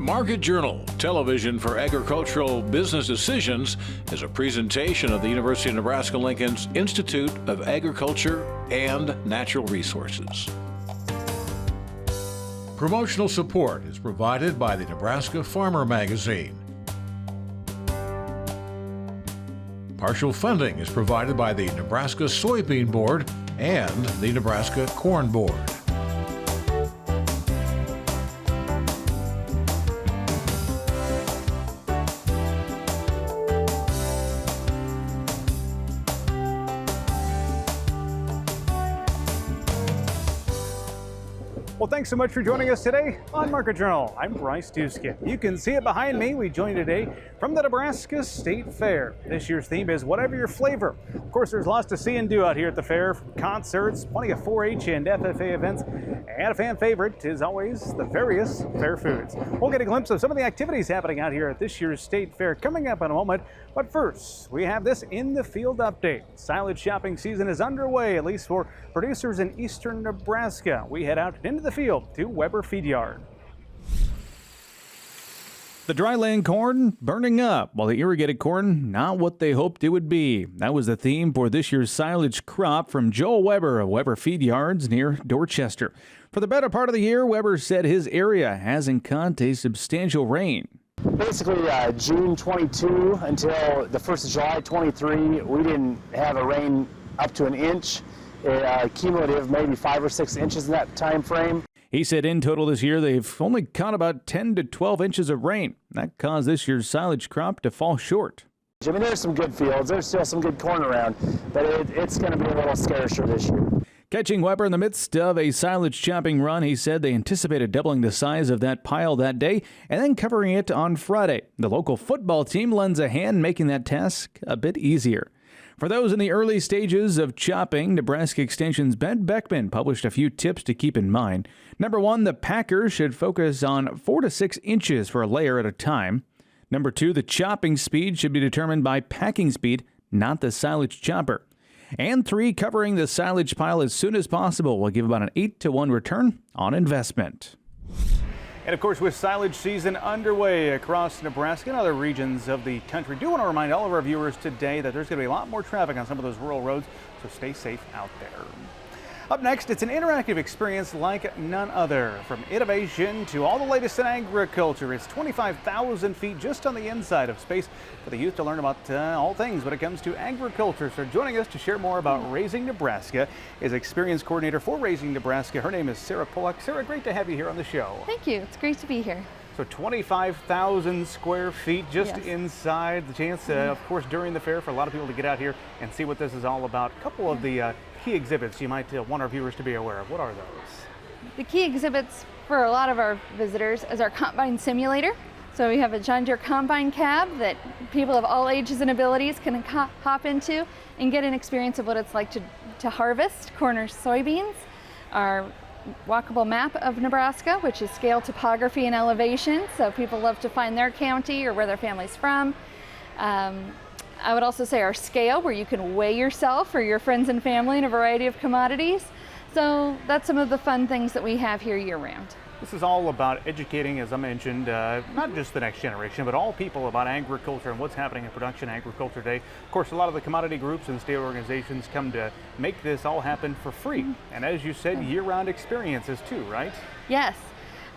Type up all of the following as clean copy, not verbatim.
Market Journal, television for agricultural business decisions, is a presentation of the University of Nebraska-Lincoln's Institute of Agriculture and Natural Resources. Promotional support is provided by the Nebraska Farmer Magazine. Partial funding is provided by the Nebraska Soybean Board and the Nebraska Corn Board. Well, thanks so much for joining us today on Market Journal. I'm Bryce Duskin. You can see it behind me. We join today from the Nebraska State Fair. This year's theme is whatever your flavor. Of course, there's lots to see and do out here at the fair. Concerts, plenty of 4-H and FFA events, and a fan favorite is always the various fair foods. We'll get a glimpse of some of the activities happening out here at this year's State Fair coming up in a moment. But first, we have this in the field update. Silage shopping season is underway, at least for producers in eastern Nebraska. We head out into the field to Webber Feedyard. The dryland corn burning up, while the irrigated corn not what they hoped it would be. That was the theme for this year's silage crop from Joel Webber of Webber Feedyards near Dorchester. For the better part of the year, Webber said his area hasn't caught a substantial rain. Basically, June 22 until the 1st of July 23, we didn't have a rain up to an inch. Cumulative, maybe 5 or 6 inches in that time frame. He said in total this year they've only caught about 10 to 12 inches of rain. That caused this year's silage crop to fall short. I mean, there's some good fields. There's still some good corn around, but it's going to be a little scarcer this year. Catching Webber in the midst of a silage chopping run, he said they anticipated doubling the size of that pile that day and then covering it on Friday. The local football team lends a hand, making that task a bit easier. For those in the early stages of chopping, Nebraska Extension's Ben Beckman published a few tips to keep in mind. Number 1, the packer should focus on 4 to 6 inches for a layer at a time. Number 2, the chopping speed should be determined by packing speed, not the silage chopper. And 3, covering the silage pile as soon as possible will give about an 8-to-1 return on investment. And of course, with silage season underway across Nebraska and other regions of the country, do want to remind all of our viewers today that there's going to be a lot more traffic on some of those rural roads, so stay safe out there. Up next, it's an interactive experience like none other. From innovation to all the latest in agriculture, it's 25,000 feet just on the inside of space for the youth to learn about all things when it comes to agriculture. So joining us to share more about Raising Nebraska is Experience Coordinator for Raising Nebraska. Her name is Sarah Pollock. Sarah, great to have you here on the show. Thank you. It's great to be here. So 25,000 square feet just inside. The chance, of course, during the fair for a lot of people to get out here and see what this is all about. A couple of the key exhibits you might want our viewers to be aware of. What are those? The key exhibits for a lot of our visitors is our combine simulator. So we have a John Deere combine cab that people of all ages and abilities can hop into and get an experience of what it's like to harvest corn or soybeans. Our walkable map of Nebraska, which is scale topography and elevation, so people love to find their county or where their family's from. I would also say our scale, where you can weigh yourself or your friends and family in a variety of commodities. So that's some of the fun things that we have here year-round. This is all about educating, as I mentioned, not just the next generation, but all people about agriculture and what's happening in Production Agriculture Day. Of course, a lot of the commodity groups and state organizations come to make this all happen for free. And as you said, year-round experiences too, right? Yes.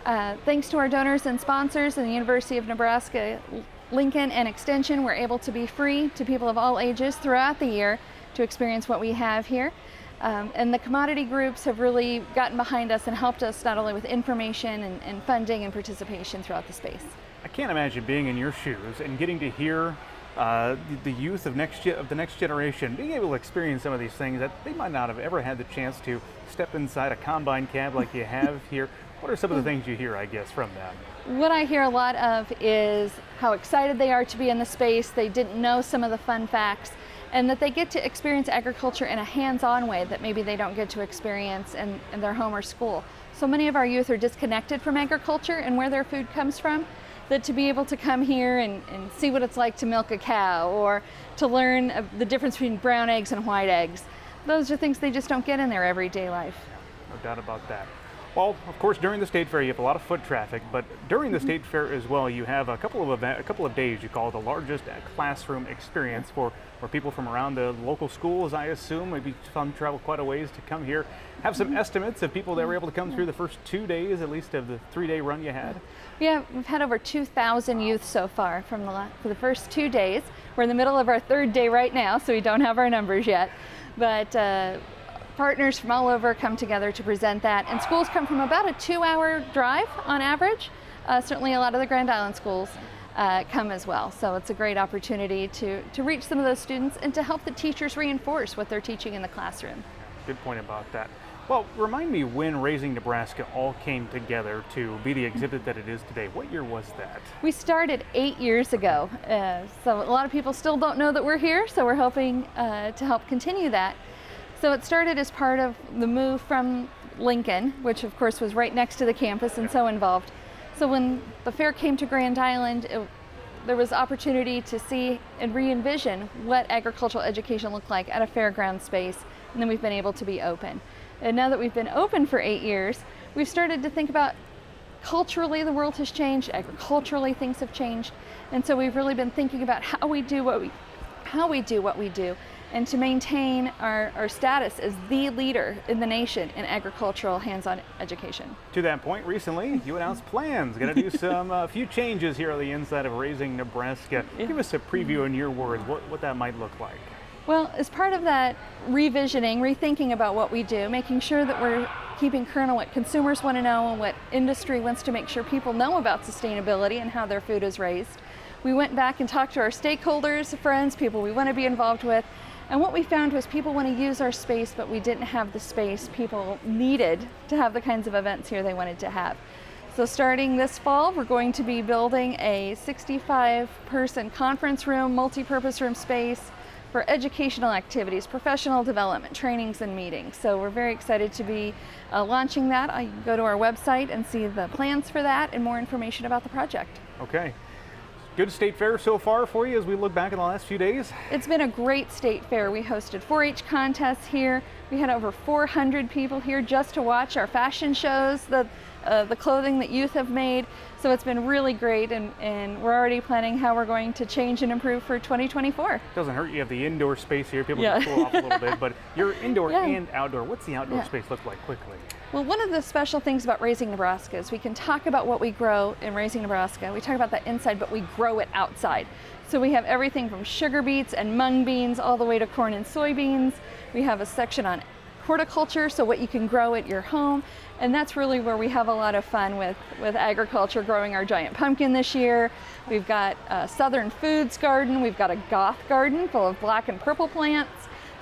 Thanks to our donors and sponsors and the University of Nebraska-Lincoln and Extension, we're able to be free to people of all ages throughout the year to experience what we have here. And the commodity groups have really gotten behind us and helped us not only with information and funding and participation throughout the space. I can't imagine being in your shoes and getting to hear the youth of the next generation being able to experience some of these things that they might not have ever had the chance to step inside a combine cab like you have here. What are some of the things you hear, I guess, from them? What I hear a lot of is how excited they are to be in the space. They didn't know some of the fun facts, and that they get to experience agriculture in a hands-on way that maybe they don't get to experience in their home or school. So many of our youth are disconnected from agriculture and where their food comes from, that to be able to come here and see what it's like to milk a cow or to learn the difference between brown eggs and white eggs, those are things they just don't get in their everyday life. No doubt about that. Well, of course, during the State Fair, you have a lot of foot traffic, but during the State Fair as well, you have a couple of days you call the largest classroom experience for people from around the local schools, I assume. Maybe some travel quite a ways to come here. Have some estimates of people that were able to come through the first 2 days, at least of the 3-day run you had? Yeah, we've had over 2,000 youth so far for the first 2 days. We're in the middle of our 3rd day right now, so we don't have our numbers yet. But partners from all over come together to present that, and schools come from about a 2-hour drive on average. Certainly a lot of the Grand Island schools come as well, so it's a great opportunity to reach some of those students and to help the teachers reinforce what they're teaching in the classroom. Good point about that. Well, remind me when Raising Nebraska all came together to be the exhibit that it is today. What year was that? We started 8 years ago, so a lot of people still don't know that we're here, so we're hoping to help continue that. So it started as part of the move from Lincoln, which of course was right next to the campus and so involved. So when the fair came to Grand Island, there was opportunity to see and re-envision what agricultural education looked like at a fairground space, and then we've been able to be open. And now that we've been open for 8 years, we've started to think about culturally the world has changed, agriculturally things have changed, and so we've really been thinking about how we do what we do, and to maintain our status as the leader in the nation in agricultural hands-on education. To that point, recently you announced plans. Going to do a few changes here on the inside of Raising Nebraska. Give us a preview in your words what that might look like. Well, as part of that revisioning, rethinking about what we do, making sure that we're keeping current on what consumers want to know and what industry wants to make sure people know about sustainability and how their food is raised, we went back and talked to our stakeholders, friends, people we want to be involved with, and what we found was people want to use our space, but we didn't have the space people needed to have the kinds of events here they wanted to have. So starting this fall, we're going to be building a 65-person conference room, multi-purpose room space for educational activities, professional development, trainings, and meetings. So we're very excited to be launching that. You can go to our website and see the plans for that and more information about the project. Okay. Good State Fair so far for you as we look back in the last few days? It's been a great State Fair. We hosted 4-H contests here. We had over 400 people here just to watch our fashion shows, the clothing that youth have made. So it's been really great, and we're already planning how we're going to change and improve for 2024. Doesn't hurt you have the indoor space here. People can cool off a little bit, but you're indoor and outdoor. What's the outdoor space look like quickly? Well, one of the special things about Raising Nebraska is we can talk about what we grow in Raising Nebraska. We talk about that inside, but we grow it outside. So we have everything from sugar beets and mung beans all the way to corn and soybeans. We have a section on horticulture, so what you can grow at your home. And that's really where we have a lot of fun with agriculture, growing our giant pumpkin this year. We've got a Southern Foods garden. We've got a goth garden full of black and purple plants.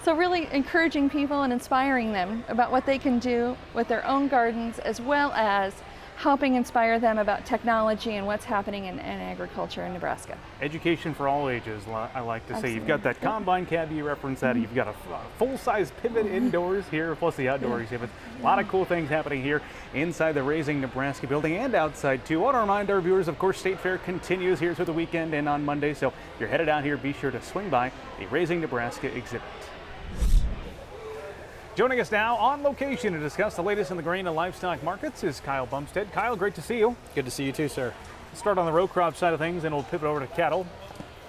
So really encouraging people and inspiring them about what they can do with their own gardens, as well as helping inspire them about technology and what's happening in agriculture in Nebraska. Education for all ages, I like to say. You've got that combine cab, you referenced that. You've got a full-size pivot indoors here, plus the outdoor exhibits. A lot of cool things happening here inside the Raising Nebraska building and outside too. I want to remind our viewers, of course, State Fair continues here through the weekend and on Monday. So if you're headed out here, be sure to swing by the Raising Nebraska exhibit. Joining us now on location to discuss the latest in the grain and livestock markets is Kyle Bumstead. Kyle, great to see you. Good to see you too, sir. Let's start on the row crop side of things, and we'll pivot over to cattle.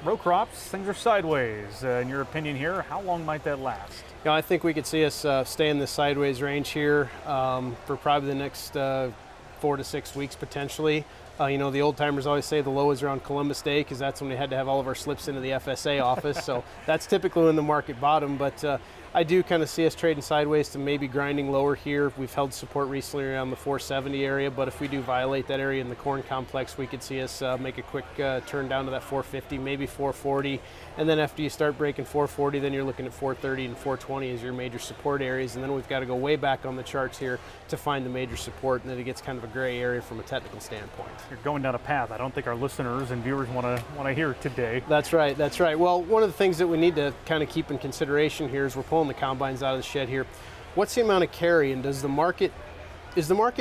Row crops, things are sideways. In your opinion here, how long might that last? You know, I think we could see us stay in this sideways range here for probably the next 4 to 6 weeks potentially. You know, the old timers always say the low is around Columbus Day because that's when we had to have all of our slips into the FSA office. So that's typically when the market bottom. But I do kind of see us trading sideways to maybe grinding lower here. We've held support recently around the 470 area, but if we do violate that area in the corn complex, we could see us make a quick turn down to that 450, maybe 440. And then after you start breaking 440, then you're looking at 430 and 420 as your major support areas. And then we've got to go way back on the charts here to find the major support, and then it gets kind of a gray area from a technical standpoint. You're going down a path I don't think our listeners and viewers want to hear today. That's right, that's right. Well, one of the things that we need to kind of keep in consideration here is we're pulling the combines out of the shed here. What's the amount of carry, and is the market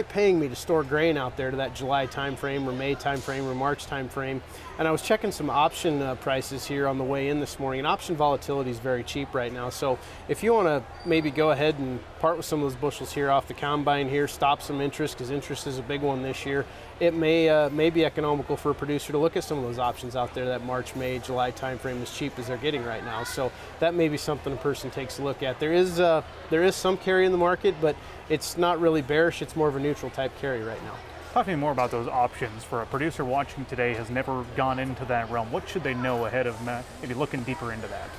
paying me to store grain out there to that July timeframe or May timeframe or March timeframe? And I was checking some option prices here on the way in this morning, and option volatility is very cheap right now. So if you want to maybe go ahead and part with some of those bushels here off the combine here, stop some interest, because interest is a big one this year, it may be economical for a producer to look at some of those options out there that March, May, July timeframe as cheap as they're getting right now. So that may be something a person takes a look at. There is some carry in the market, but it's not really bearish. It's more of a neutral type carry right now. Talk to me more about those options. For a producer watching today has never gone into that realm, what should they know ahead of maybe looking deeper into that?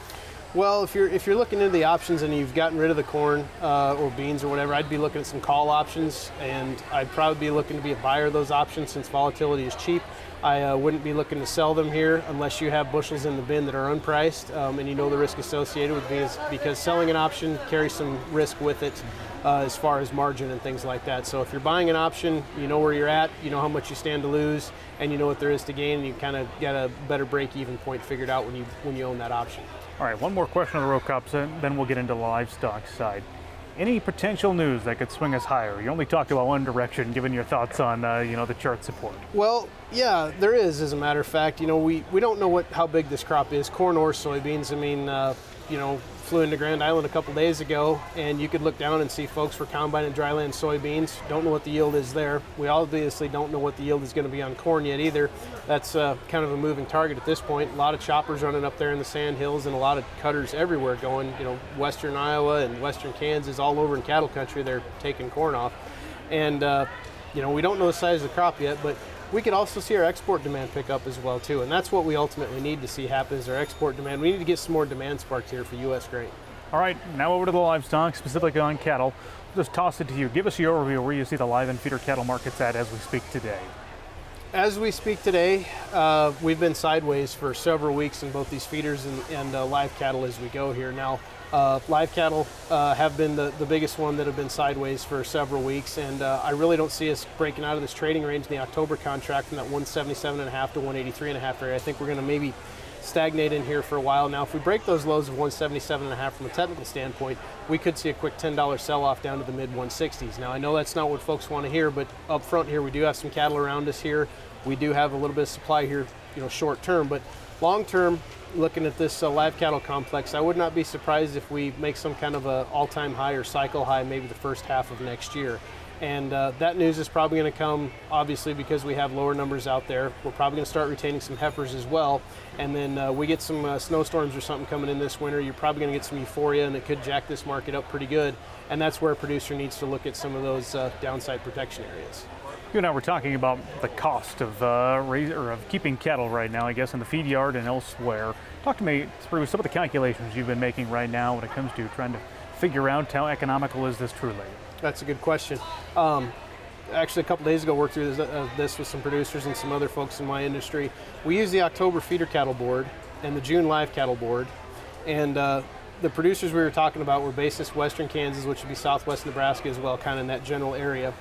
Well, if you're looking into the options and you've gotten rid of the corn or beans or whatever, I'd be looking at some call options, and I'd probably be looking to be a buyer of those options since volatility is cheap. I wouldn't be looking to sell them here unless you have bushels in the bin that are unpriced and you know the risk associated with these, because selling an option carries some risk with it as far as margin and things like that. So if you're buying an option, you know where you're at, you know how much you stand to lose, and you know what there is to gain, and you kind of get a better break-even point figured out when you own that option. All right, one more question on the row crops, and then we'll get into the livestock side. Any potential news that could swing us higher? You only talked about one direction, given your thoughts on the chart support. Well, yeah, there is. As a matter of fact, we don't know how big this crop is, corn or soybeans. I mean, flew into Grand Island a couple days ago, and you could look down and see folks were combining dryland soybeans. Don't know what the yield is there. We obviously don't know what the yield is going to be on corn yet either. That's kind of a moving target at this point. A lot of choppers running up there in the sand hills, and a lot of cutters everywhere going. Western Iowa and western Kansas, all over in cattle country, they're taking corn off. And we don't know the size of the crop yet, but we could also see our export demand pick up as well too, and that's what we ultimately need to see happen is our export demand. We need to get some more demand sparked here for U.S. grain. All right, now over to the livestock, specifically on cattle. I'll just toss it to you. Give us your overview where you see the live and feeder cattle markets at as we speak today. As we speak today, we've been sideways for several weeks in both these feeders and live cattle as we go here. Now, live cattle have been the biggest one that have been sideways for several weeks, and I really don't see us breaking out of this trading range in the October contract from that 177.5 to 183.5 area. I think we're going to maybe stagnate in here for a while. Now, if we break those lows of 177.5 from a technical standpoint, we could see a quick $10 sell-off down to the mid-160s. Now, I know that's not what folks want to hear, but up front here, we do have some cattle around us here. We do have a little bit of supply here, short term, but long term, looking at this live cattle complex, I would not be surprised if we make some kind of a all-time high or cycle high maybe the first half of next year. And that news is probably going to come, obviously, because we have lower numbers out there. We're probably going to start retaining some heifers as well. And then we get some snowstorms or something coming in this winter. You're probably going to get some euphoria, and it could jack this market up pretty good. And that's where a producer needs to look at some of those downside protection areas. You and I were talking about the cost of keeping cattle right now, I guess, in the feed yard and elsewhere. Talk to me through some of the calculations you've been making right now when it comes to trying to figure out how economical is this truly. That's a good question. Actually, a couple days ago, worked through this with some producers and some other folks in my industry. We use the October feeder cattle board and the June live cattle board, and the producers we were talking about were basis Western Kansas, which would be southwest Nebraska as well, kind of in that general area.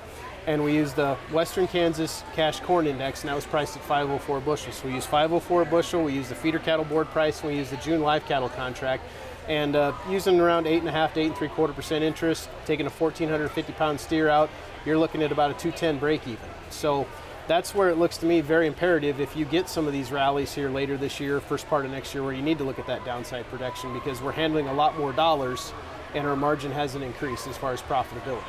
And we used the Western Kansas Cash Corn Index, and that was priced at 504 bushels. So we used 504 a bushel, we used the feeder cattle board price, and we used the June live cattle contract. And using around 8.5 to 8.75% interest, taking a 1,450 pound steer out, you're looking at about a 210 break even. So that's where it looks to me very imperative if you get some of these rallies here later this year, first part of next year, where you need to look at that downside protection, because we're handling a lot more dollars and our margin hasn't increased as far as profitability.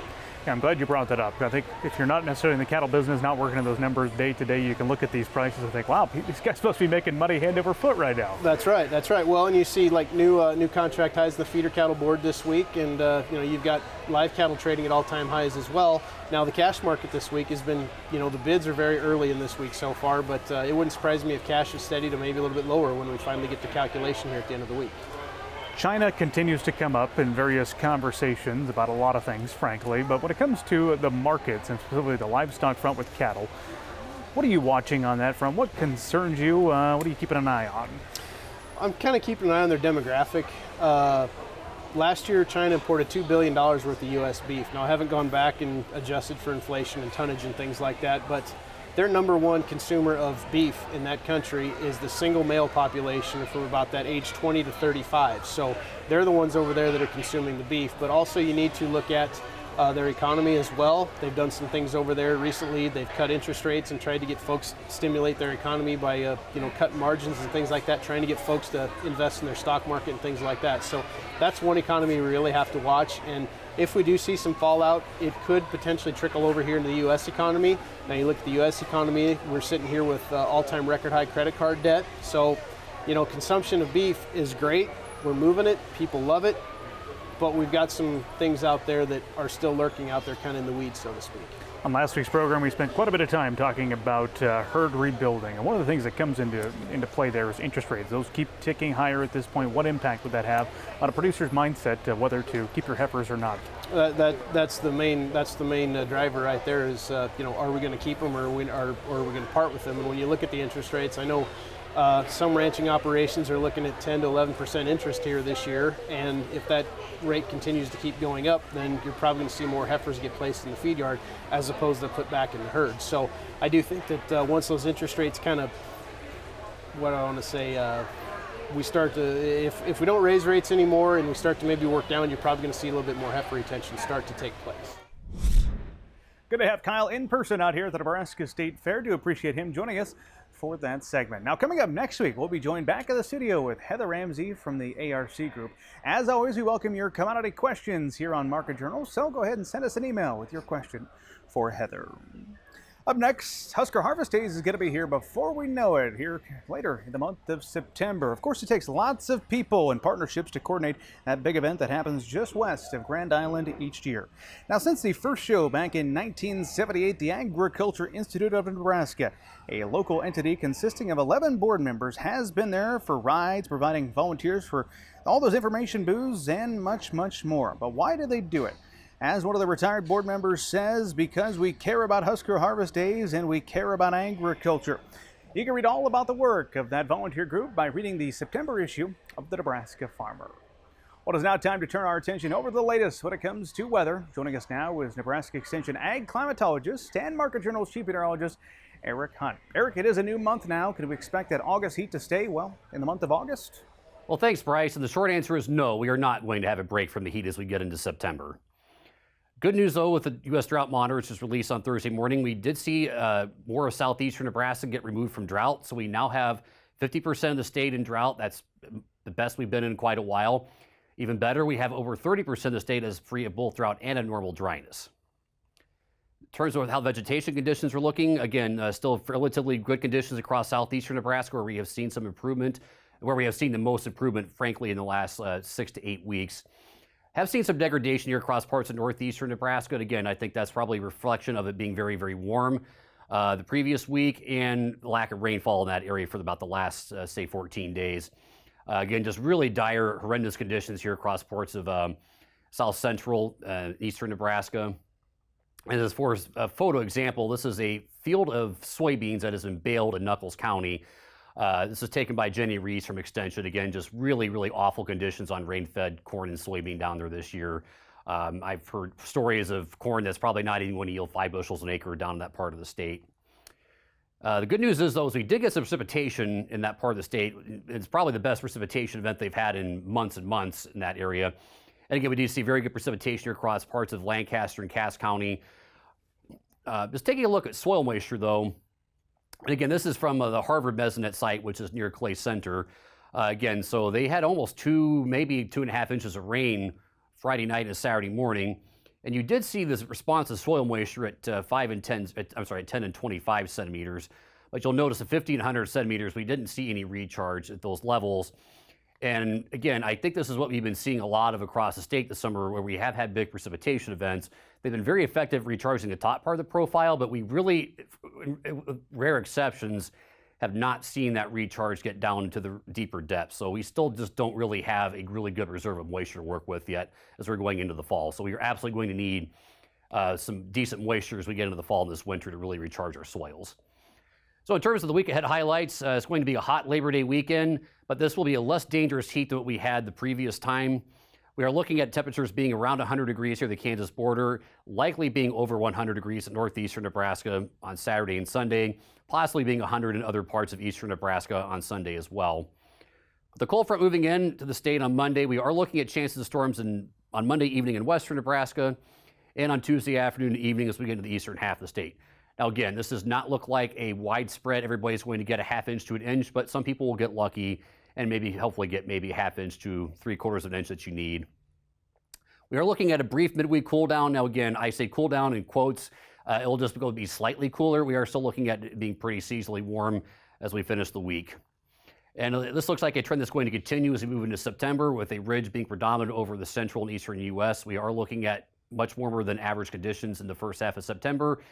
Yeah, I'm glad you brought that up. I think if you're not necessarily in the cattle business, not working in those numbers day to day, you can look at these prices and think, wow, these guys supposed to be making money hand over foot right now. That's right. That's right. Well, and you see like new contract highs in the feeder cattle board this week, and you've got live cattle trading at all-time highs as well. Now the cash market this week has been, the bids are very early in this week so far, but it wouldn't surprise me if cash is steady to maybe a little bit lower when we finally get the calculation here at the end of the week. China continues to come up in various conversations about a lot of things, frankly, but when it comes to the markets, and specifically the livestock front with cattle, what are you watching on that front? What concerns you? What are you keeping an eye on? I'm kind of keeping an eye on their demographic. Last year, China imported $2 billion worth of U.S. beef. Now, I haven't gone back and adjusted for inflation and tonnage and things like that, but their number one consumer of beef in that country is the single male population from about that age 20 to 35. So they're the ones over there that are consuming the beef. But also you need to look at their economy as well. They've done some things over there recently. They've cut interest rates and tried to get folks stimulate their economy by cutting margins and things like that, trying to get folks to invest in their stock market and things like that. So that's one economy we really have to watch. And If we do see some fallout, it could potentially trickle over here into the U.S. economy. Now you look at the U.S. economy, we're sitting here with all-time record high credit card debt. So, consumption of beef is great. We're moving it, people love it, but we've got some things out there that are still lurking out there kind of in the weeds, so to speak. On last week's program, we spent quite a bit of time talking about herd rebuilding. And one of the things that comes into play there is interest rates. Those keep ticking higher at this point. What impact would that have on a producer's mindset, whether to keep their heifers or not? That's the main driver right there is, are we going to keep them or are we going to part with them? And when you look at the interest rates, I know some ranching operations are looking at 10 to 11% interest here this year, and if that rate continues to keep going up, then you're probably going to see more heifers get placed in the feed yard as opposed to put back in the herd. So I do think that once those interest rates kind of, we start to, if we don't raise rates anymore and we start to maybe work down, you're probably going to see a little bit more heifer retention start to take place. Good to have Kyle in person out here at the Nebraska State Fair. Do appreciate him joining us for that segment. Now, coming up next week, we'll be joined back in the studio with Heather Ramsey from the ARC Group. As always, we welcome your commodity questions here on Market Journal, so go ahead and send us an email with your question for Heather. Up next, Husker Harvest Days is going to be here before we know it, here later in the month of September. Of course, it takes lots of people and partnerships to coordinate that big event that happens just west of Grand Island each year. Now, since the first show back in 1978, the Agriculture Institute of Nebraska, a local entity consisting of 11 board members, has been there for rides, providing volunteers for all those information booths and much, much more. But why do they do it? As one of the retired board members says, because we care about Husker Harvest Days and we care about agriculture. You can read all about the work of that volunteer group by reading the September issue of the Nebraska Farmer. Well, it is now time to turn our attention over to the latest when it comes to weather. Joining us now is Nebraska Extension Ag Climatologist and Market Journal's Chief Meteorologist, Eric Hunt. Eric, it is a new month now. Could we expect that August heat to stay, well, in the month of August? Well, thanks, Bryce. And the short answer is no, we are not going to have a break from the heat as we get into September. Good news, though, with the U.S. Drought Monitor, which was released on Thursday morning, we did see more of southeastern Nebraska get removed from drought. So we now have 50% of the state in drought. That's the best we've been in quite a while. Even better, we have over 30% of the state is free of both drought and abnormal dryness. In terms of how vegetation conditions are looking, again, still relatively good conditions across southeastern Nebraska, where we have seen some improvement, where we have seen the most improvement, frankly, in the last 6 to 8 weeks. Have seen some degradation here across parts of northeastern Nebraska. And again, I think that's probably a reflection of it being very, very warm the previous week and lack of rainfall in that area for about the last, say, 14 days. Again, just really dire, horrendous conditions here across parts of south central, eastern Nebraska. And as far as a photo example, this is a field of soybeans that has been baled in Nuckolls County. This is taken by Jenny Reese from Extension. Again, just really, really awful conditions on rain-fed corn and soybean down there this year. I've heard stories of corn that's probably not even going to yield 5 bushels an acre down in that part of the state. The good news is, though, is we did get some precipitation in that part of the state. It's probably the best precipitation event they've had in months and months in that area. And again, we do see very good precipitation here across parts of Lancaster and Cass County. Just taking a look at soil moisture, though. And again, this is from the Harvard Mesonet site, which is near Clay Center. Again, so they had almost 2, maybe 2.5 inches of rain Friday night and Saturday morning. And you did see this response to soil moisture at 10 and 25 centimeters. But you'll notice at 1,500 centimeters, we didn't see any recharge at those levels. And again, I think this is what we've been seeing a lot of across the state this summer, where we have had big precipitation events. They've been very effective recharging the top part of the profile, but we really, with rare exceptions, have not seen that recharge get down into the deeper depths. So we still just don't really have a really good reserve of moisture to work with yet as we're going into the fall. So we are absolutely going to need some decent moisture as we get into the fall and this winter to really recharge our soils. So in terms of the week ahead highlights, it's going to be a hot Labor Day weekend, but this will be a less dangerous heat than what we had the previous time. We are looking at temperatures being around 100 degrees here at the Kansas border, likely being over 100 degrees in northeastern Nebraska on Saturday and Sunday, possibly being 100 in other parts of eastern Nebraska on Sunday as well. With the cold front moving in to the state on Monday, we are looking at chances of storms on Monday evening in western Nebraska and on Tuesday afternoon and evening as we get into the eastern half of the state. Now, again, this does not look like a widespread, everybody's going to get a ½ inch to an inch, but some people will get lucky and maybe hopefully get maybe a ½ inch to 3/4 of an inch that you need. We are looking at a brief midweek cool down. Now, again, I say cool down in quotes. It'll just go be slightly cooler. We are still looking at it being pretty seasonally warm as we finish the week. And this looks like a trend that's going to continue as we move into September, with a ridge being predominant over the central and eastern U.S. We are looking at much warmer than average conditions in the first half of September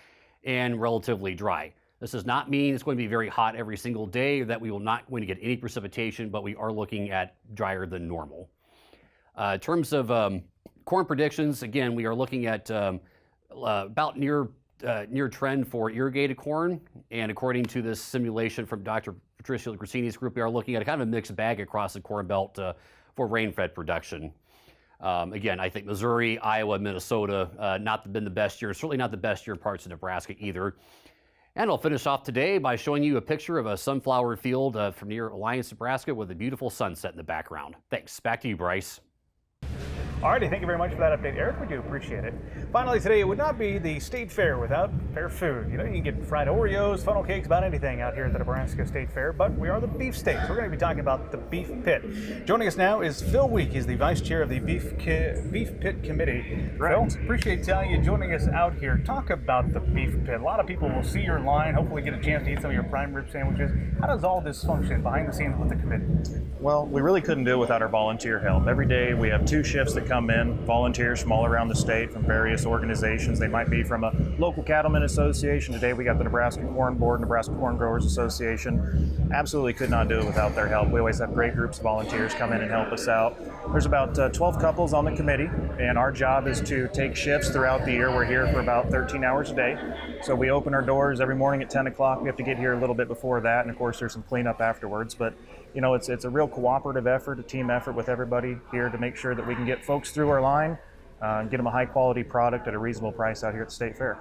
and relatively dry. This does not mean it's going to be very hot every single day, or that we will not going to get any precipitation, but we are looking at drier than normal. In terms of corn predictions, again, we are looking at about near trend for irrigated corn, and according to this simulation from Dr. Patricia Grissini's group, we are looking at a kind of a mixed bag across the Corn Belt for rain-fed production. Again, I think Missouri, Iowa, Minnesota, not been the best year, certainly not the best year in parts of Nebraska either. And I'll finish off today by showing you a picture of a sunflower field from near Alliance, Nebraska, with a beautiful sunset in the background. Thanks. Back to you, Bryce. Alrighty, thank you very much for that update, Eric. We do appreciate it. Finally today, it would not be the State Fair without fair food. You know, you can get fried Oreos, funnel cakes, about anything out here at the Nebraska State Fair, but we are the beef state, so we're going to be talking about the Beef Pit. Joining us now is Phil Week. He's the Vice Chair of the Beef Pit Committee. Right. Phil, appreciate you joining us out here. Talk about the Beef Pit. A lot of people will see your line, hopefully get a chance to eat some of your prime rib sandwiches. How does all this function behind the scenes with the committee? Well, we really couldn't do it without our volunteer help. Every day we have 2 shifts that come in, volunteers from all around the state, from various organizations. They might be from a local cattlemen association. Today we got the Nebraska Corn Board, Nebraska Corn Growers Association. Absolutely could not do it without their help. We always have great groups of volunteers come in and help us out. There's about 12 couples on the committee, and our job is to take shifts throughout the year. We're here for about 13 hours a day. So we open our doors every morning at 10 o'clock. We have to get here a little bit before that, and of course there's some cleanup afterwards. But you know, it's a real cooperative effort, a team effort with everybody here to make sure that we can get folks through our line and get them a high quality product at a reasonable price out here at the State Fair.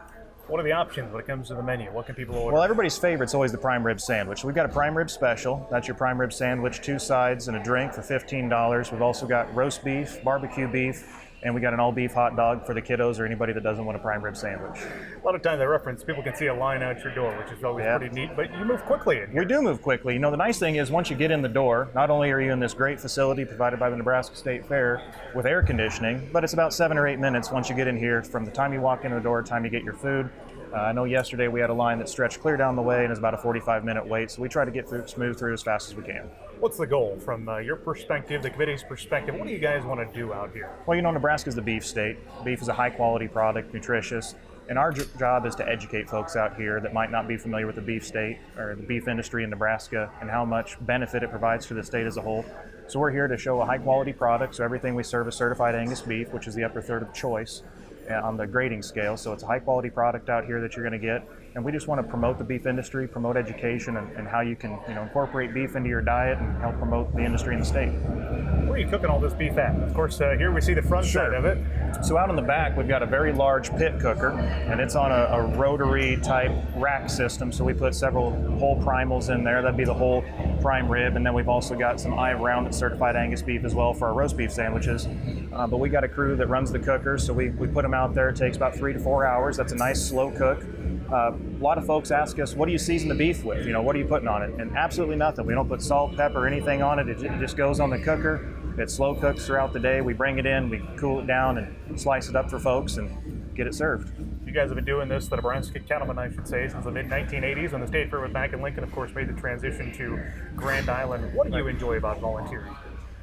What are the options when it comes to the menu? What can people order? Well, everybody's favorite is always the prime rib sandwich. We've got a prime rib special. That's your prime rib sandwich, 2 sides and a drink for $15. We've also got roast beef, barbecue beef, and we got an all beef hot dog for the kiddos or anybody that doesn't want a prime rib sandwich. A lot of times I reference, people can see a line out your door, which is always pretty neat, but you move quickly in here. We do move quickly. You know, the nice thing is once you get in the door, not only are you in this great facility provided by the Nebraska State Fair with air conditioning, but it's about 7 or 8 minutes once you get in here from the time you walk in the door, time you get your food. I know yesterday we had a line that stretched clear down the way and it's about a 45-minute wait, so we try to get smooth through as fast as we can. What's the goal from your perspective, the committee's perspective? What do you guys want to do out here? Well, you know, Nebraska's the beef state. Beef is a high-quality product, nutritious, and our job is to educate folks out here that might not be familiar with the beef state or the beef industry in Nebraska and how much benefit it provides to the state as a whole. So we're here to show a high-quality product, so everything we serve is certified Angus beef, which is the upper third of choice on the grading scale. So it's a high-quality product out here that you're going to get. And we just want to promote the beef industry, promote education, and how you can, you know, incorporate beef into your diet and help promote the industry in the state. Where are you cooking all this beef at? Of course, here we see the front side of it. So out in the back, we've got a very large pit cooker, and it's on a rotary type rack system. So we put several whole primals in there. That'd be the whole prime rib, and then we've also got some rounded certified Angus beef as well for our roast beef sandwiches. But we got a crew that runs the cooker, so we put them out there. It takes about 3 to 4 hours. That's a nice slow cook. A lot of folks ask us, what do you season the beef with? You know, what are you putting on it? And absolutely nothing. We don't put salt, pepper, anything on it. It just goes on the cooker. It slow cooks throughout the day. We bring it in, we cool it down and slice it up for folks and get it served. You guys have been doing this, the Nebraska cattlemen, I should say, since the mid-1980s when the State Fair was back in Lincoln, of course, made the transition to Grand Island. What do you enjoy about volunteering?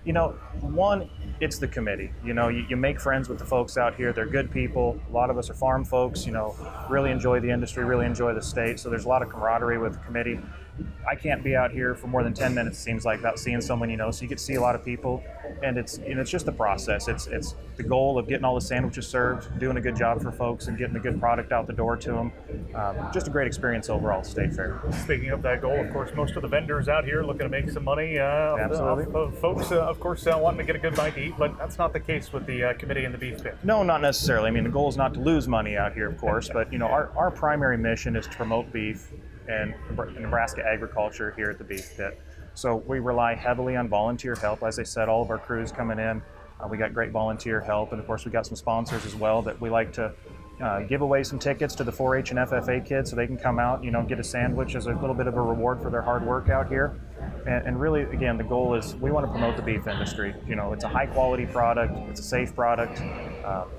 You know, one, it's the committee. You know, you make friends with the folks out here. They're good people. A lot of us are farm folks, you know, really enjoy the industry, really enjoy the state. So there's a lot of camaraderie with the committee. I can't be out here for more than 10 minutes, it seems like, without seeing someone you know. So you get to see a lot of people, and it's just the process. It's the goal of getting all the sandwiches served, doing a good job for folks, and getting a good product out the door to them. Just a great experience overall at State Fair. Speaking of that goal, of course, most of the vendors out here looking to make some money. Absolutely. Folks, of course, wanting to get a good bite to eat, but that's not the case with the committee and the beef pit. No, not necessarily. I mean, the goal is not to lose money out here, of course, but you know, our primary mission is to promote beef and Nebraska agriculture here at the Beef Pit. So we rely heavily on volunteer help. As I said, all of our crews coming in, we got great volunteer help, and of course we got some sponsors as well that we like to give away some tickets to the 4-H and FFA kids so they can come out, you know, get a sandwich as a little bit of a reward for their hard work out here. And really, again, the goal is we want to promote the beef industry. You know, it's a high quality product, it's a safe product,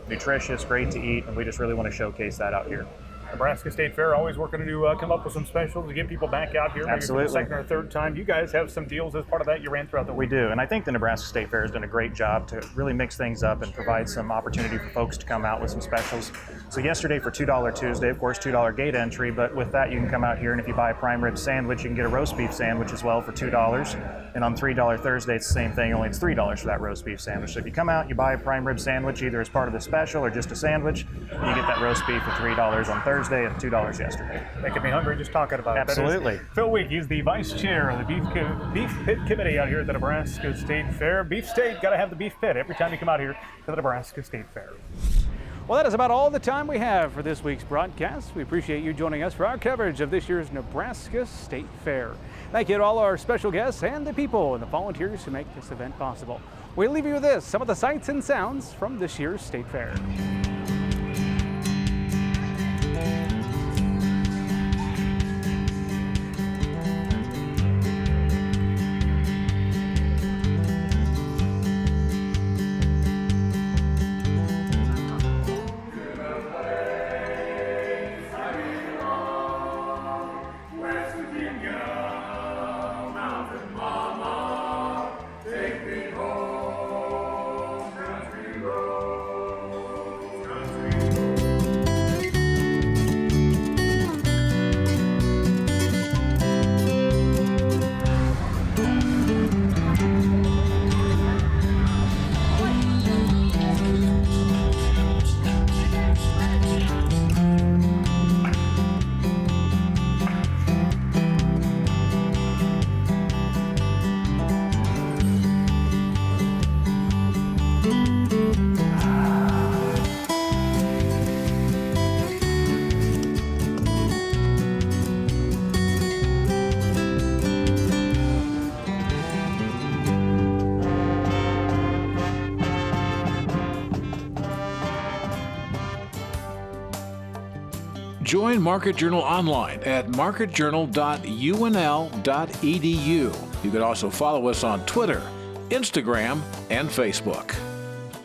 nutritious, great to eat, and we just really want to showcase that out here. Nebraska State Fair always working to come up with some specials to get people back out here. Maybe Absolutely. for the second or third time. You guys have some deals as part of that you ran throughout the week. We do, and I think the Nebraska State Fair has done a great job to really mix things up and provide some opportunity for folks to come out with some specials. So yesterday for $2 Tuesday, of course, $2 gate entry, but with that you can come out here and if you buy a prime rib sandwich, you can get a roast beef sandwich as well for $2. And on $3 Thursday, it's the same thing, only it's $3 for that roast beef sandwich. So if you come out, you buy a prime rib sandwich, either as part of the special or just a sandwich, you get that roast beef for $3 on Thursday and $2 yesterday. Making me hungry just talking about it. Absolutely. Phil Week, he's the vice chair of the Beef Pit Committee out here at the Nebraska State Fair. Beef State, got to have the beef pit every time you come out here to the Nebraska State Fair. Well, that is about all the time we have for this week's broadcast. We appreciate you joining us for our coverage of this year's Nebraska State Fair. Thank you to all our special guests and the people and the volunteers who make this event possible. We'll leave you with this, some of the sights and sounds from this year's State Fair. Join Market Journal online at marketjournal.unl.edu. You can also follow us on Twitter, Instagram, and Facebook.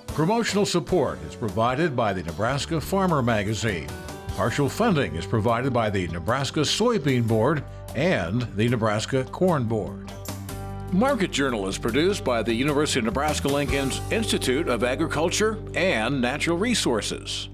Promotional support is provided by the Nebraska Farmer Magazine. Partial funding is provided by the Nebraska Soybean Board and the Nebraska Corn Board. Market Journal is produced by the University of Nebraska-Lincoln's Institute of Agriculture and Natural Resources.